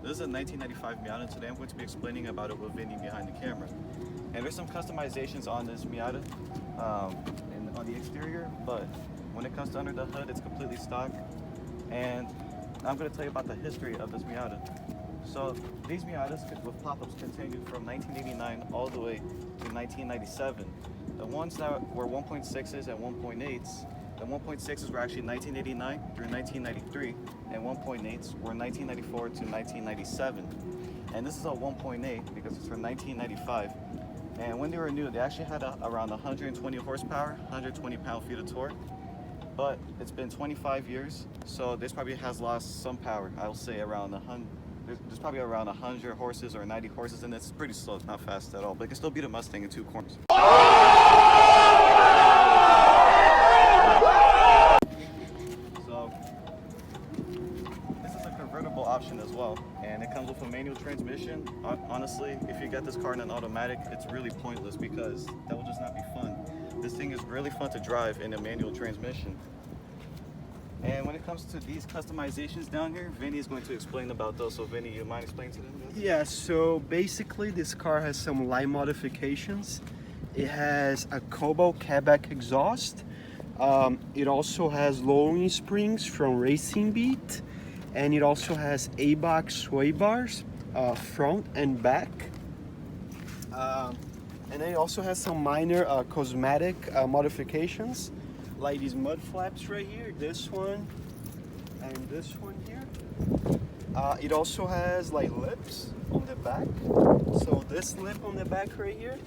This is a 1995 Miata. Today I'm going to be explaining about it with Vinny behind the camera. And there's some customizations on this Miata and on the exterior, but when it comes to under the hood, it's completely stock. And I'm going to tell you about the history of this Miata. So these Miatas with pop-ups continued from 1989 all the way to 1997. The ones that were 1.6s and 1.8s, the 1.6s were actually 1989 through 1993, and 1.8s were 1994 to 1997. And this is a 1.8 because it's from 1995. And when they were new, they actually had around 120 horsepower, 120 pound-feet of torque. But it's been 25 years, so this probably has lost some power. I'll say around 100. There's probably around 100 horses or 90 horses, and it's pretty slow. It's not fast at all, but it can still beat a Mustang in 2 corners. So this is a convertible option as well, and it comes with a manual transmission. Honestly, if you get this car in an automatic, it's really pointless because that will just not be fun. This thing is really fun to drive in a manual transmission. And when it comes to these customizations down here, Vinny is going to explain about those. So Vinny, you mind explaining to them? Yeah, so basically this car has some light modifications. It has a cobalt Quebec exhaust. It also has lowering springs from Racing Beat. And it also has ABOC sway bars, front and back. And then it also has some minor cosmetic modifications, like these mud flaps right here, this one, and this one here. It also has like lips on the back. So this lip on the back right here,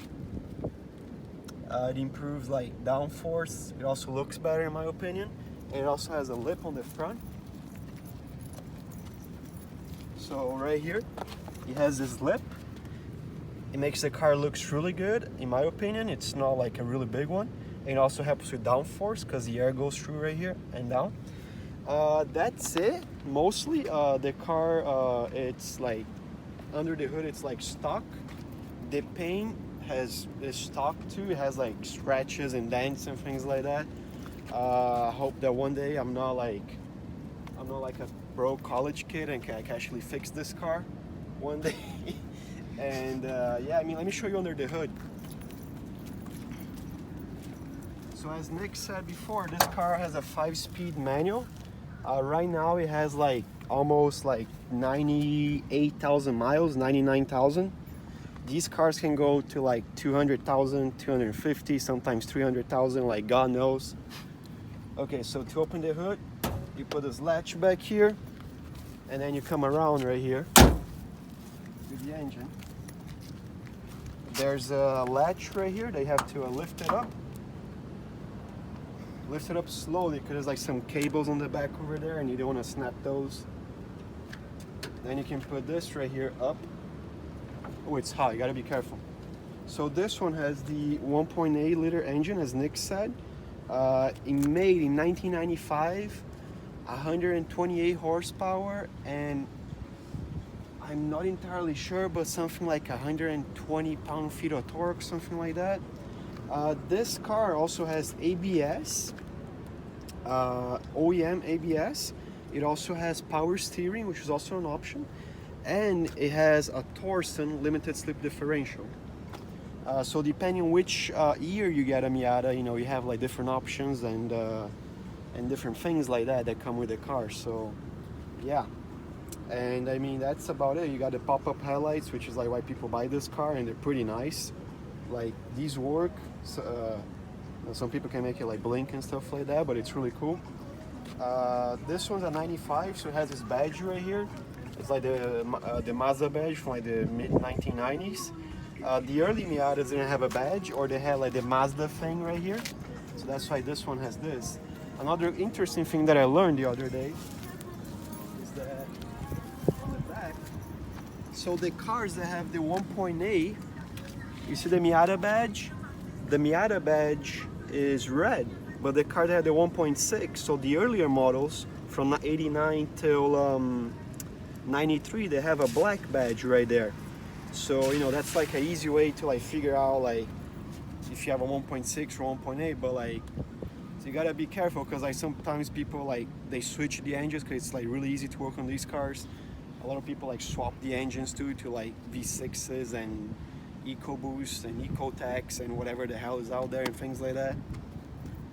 it improves like downforce. It also looks better in my opinion. And it also has a lip on the front. So right here, it has this lip. It makes the car looks really good, in my opinion. It's not like a really big one. And it also helps with downforce because the air goes through right here and down. That's it. Mostly the car, it's like under the hood, it's like stock. The paint is stock too. It has like scratches and dents and things like that. I hope that one day I'm not like a broke college kid and can actually fix this car one day. And yeah, I mean, let me show you under the hood. So as Nick said before, this car has a 5-speed manual. Right now it has like almost like 98,000 miles, 99,000. These cars can go to like 200,000, 250, sometimes 300,000, like God knows. Okay, so to open the hood, you put this latch back here, and then you come around right here with the engine. There's a latch right here. They have to lift it up. Lift it up slowly because there's like some cables on the back over there and you don't want to snap those. Then you can put this right here up. Oh, it's hot, you gotta be careful. So this one has the 1.8 liter engine, as Nick said. Made in 1995, 128 horsepower, and I'm not entirely sure, but something like 120 pound-feet of torque, something like that. This car also has ABS, OEM ABS. It also has power steering, which is also an option, and it has a Torsen limited slip differential. So depending on which year you get a Miata, you know, you have like different options and different things like that come with the car. So yeah, and I mean that's about it. You got the pop-up headlights, which is like why people buy this car, and they're pretty nice. Like these work. So, some people can make it like blink and stuff like that, but it's really cool. This one's a 95, so it has this badge right here. It's like the Mazda badge from like the mid-1990s. The early Miatas didn't have a badge, or they had like the Mazda thing right here. So that's why this one has this. Another interesting thing that I learned the other day is that on the back, so the cars that have the 1.8, you see the Miata badge? The Miata badge is red, but the car that had the 1.6, so the earlier models from 89 till 93, they have a black badge right there. So, you know, that's like an easy way to like figure out like if you have a 1.6 or 1.8, but like, so you gotta be careful because like sometimes people like they switch the engines because it's like really easy to work on these cars. A lot of people like swap the engines to like V6s and EcoBoost and EcoTex and whatever the hell is out there and things like that.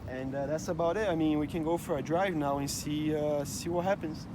And that's about it. I mean, we can go for a drive now and see what happens.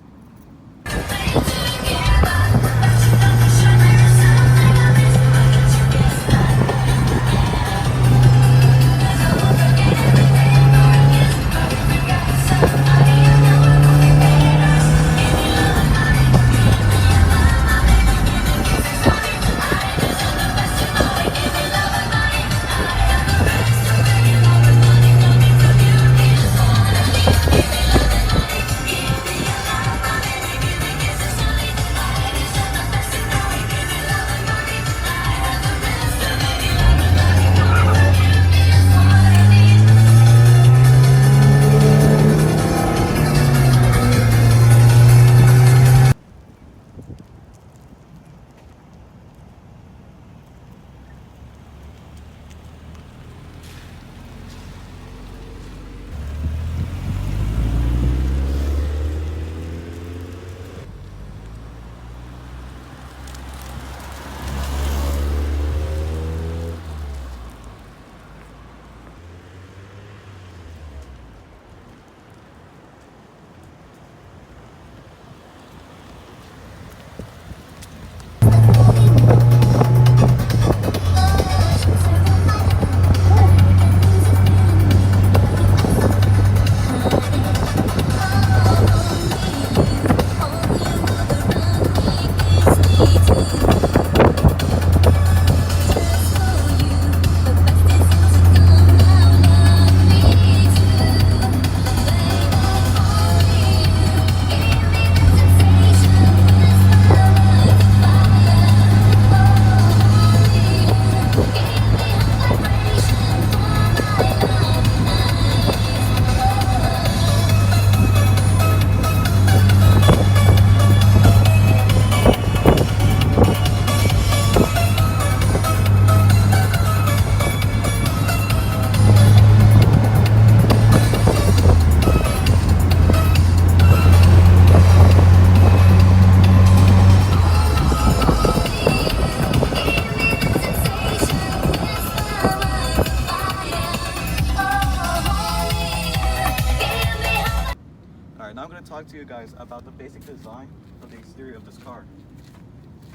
Now I'm going to talk to you guys about the basic design of the exterior of this car.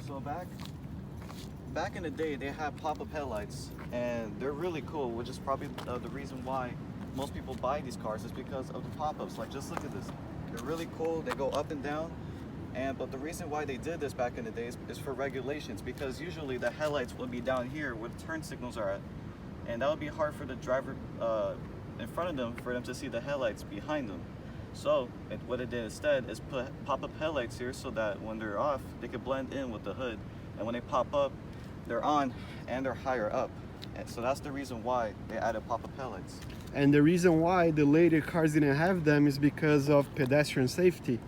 So back in the day, they had pop-up headlights, and they're really cool, which is probably the reason why most people buy these cars is because of the pop-ups. Like, just look at this. They're really cool. They go up and down. But the reason why they did this back in the days is for regulations, because usually the headlights would be down here where the turn signals are at, and that would be hard for the driver in front of them for them to see the headlights behind them. So what it did instead is put pop-up headlights here so that when they're off, they can blend in with the hood, and when they pop up, they're on and they're higher up. And so that's the reason why they added pop-up headlights. And the reason why the later cars didn't have them is because of pedestrian safety.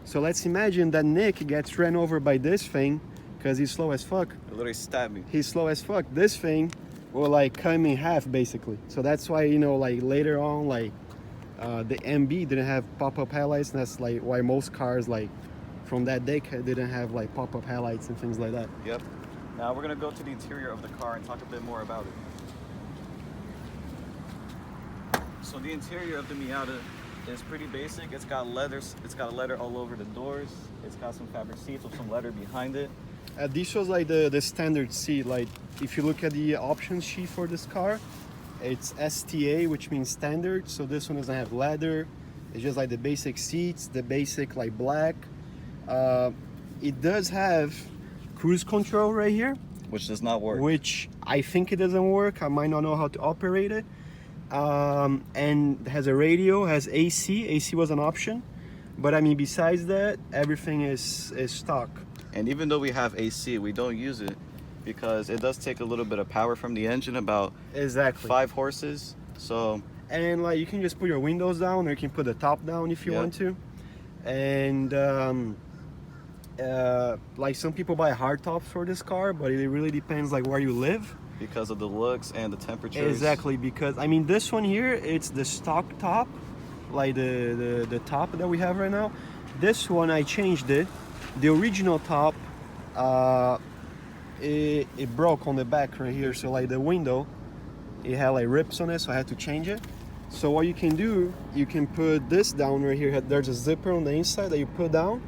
So let's imagine that Nick gets ran over by this thing because he's slow as fuck. It literally stabbed me. He's slow as fuck. This thing will like cut him in half basically. So that's why, you know, like later on, like the MB didn't have pop-up headlights, and that's like why most cars like from that decade didn't have like pop-up headlights and things like that. Yep. Now we're gonna go to the interior of the car and talk a bit more about it. So the interior of the Miata is pretty basic. It's got leathers. It's got leather all over the doors. It's got some fabric seats with some leather behind it. This was like the standard seat. Like if you look at the options sheet for this car, it's STA, which means standard. So this one doesn't have leather. It's just like the basic seats, the basic like black. It does have cruise control right here, Which does not work. which I think it doesn't work. I might not know how to operate it. And it has a radio, has AC. AC was an option, but I mean besides that, everything is stock. And even though we have AC, we don't use it because it does take a little bit of power from the engine, about Exactly. 5 horses. So And like you can just put your windows down, or you can put the top down if you Yep. want to. And like some people buy hard tops for this car, but it really depends like where you live. because of the looks and the temperatures. Exactly, because I mean this one here, it's the stock top, like the top that we have right now. This one I changed it The original top, it broke on the back right here. So like the window, it had like rips on it, so I had to change it. So what you can do, you can put this down right here. There's a zipper on the inside that you put down.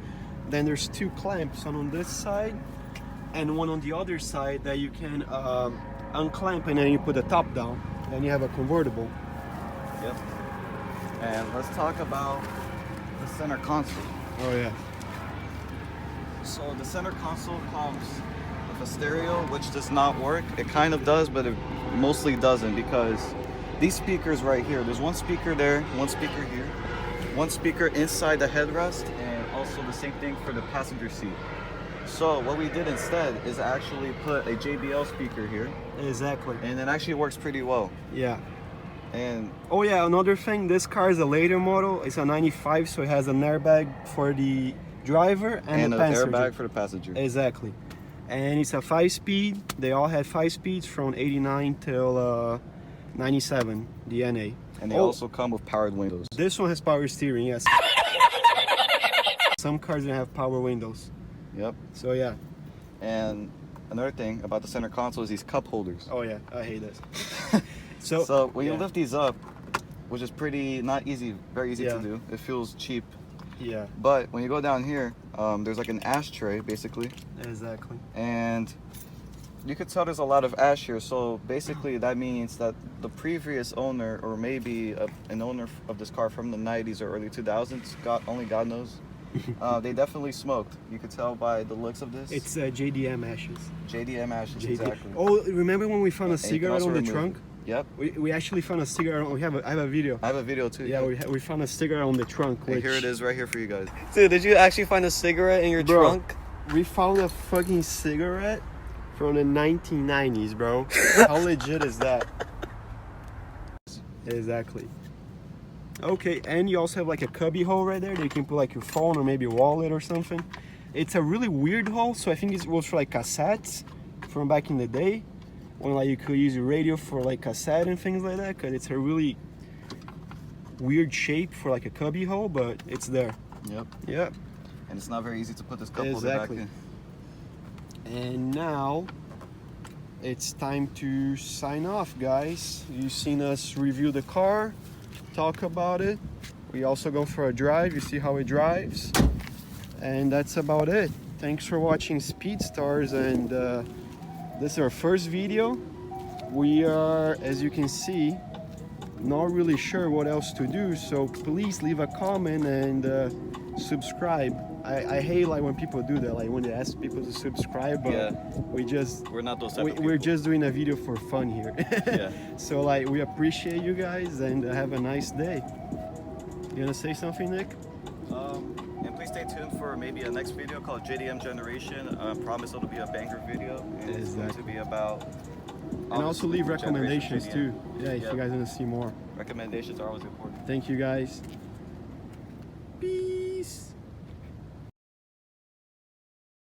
Then there's two clamps, one on this side and one on the other side that you can unclamp, and then you put the top down. Then you have a convertible. Yep. And let's talk about the center console. Oh yeah. So the center console comes with a stereo, which does not work. It kind of does, but it mostly doesn't, because these speakers right here, there's one speaker there, one speaker here, one speaker inside the headrest, and also the same thing for the passenger seat. So what we did instead is actually put a JBL speaker here, Exactly. and it actually works pretty well. Yeah. And Oh yeah, another thing, this car is a later model. It's a 95, so it has an airbag for the driver and the an passenger. airbag for the passenger. Exactly. And it's a 5-speed. They all had 5 speeds from 89 till 97, the NA. And they also come with powered windows. This one has power steering, yes. Some cars don't have power windows. Yep. So yeah. And another thing about the center console is these cup holders. Oh yeah, I hate this. So when you yeah. lift these up, which is pretty not easy, very easy Yeah. to do. It feels cheap. Yeah, But when you go down here, there's like an ashtray basically, exactly. and you could tell there's a lot of ash here. So basically that means that the previous owner, or maybe an owner of this car from the 90s or early 2000s, only God knows, they definitely smoked. You could tell by the looks of this. It's JDM ashes. JDM ashes, exactly. Oh, remember when we found a And you can cigarette also on the remove trunk? it. Yep. We actually found a cigarette. I have a video. I have a video too. Yeah, we found a cigarette on the trunk. And Which, here it is right here for you guys. Dude, did you actually find a cigarette in your Bro. trunk? We found a fucking cigarette from the 1990s, bro. How legit is that? Exactly. Okay, and you also have like a cubby hole right there that you can put like your phone or maybe a wallet or something. It's a really weird hole, so I think it was for like cassettes from back in the day, when like you could use your radio for like cassette and things like that, because it's a really weird shape for like a cubby hole, but it's there. Yep. Yep. And it's not very easy to put this cup holder Exactly. back in. And now it's time to sign off, guys. You've seen us review the car, talk about it. We also go for a drive, you see how it drives. And that's about it. Thanks for watching Speedstars, and this is our first video. We are, as you can see, not really sure what else to do, so please leave a comment and subscribe. I hate like when people do that, like when they ask people to subscribe, but Yeah. we're not those type of we're people. just doing a video for fun here. Yeah. So like we appreciate you guys, and have a nice day. You gonna say something, Nick? And please stay tuned for maybe a next video called JDM Generation. I promise it'll be a banger video, and it's going to be about. And also leave Generation recommendations JDM. too. Yeah, if Yep. you guys want to see more. Recommendations are always important. Thank you guys.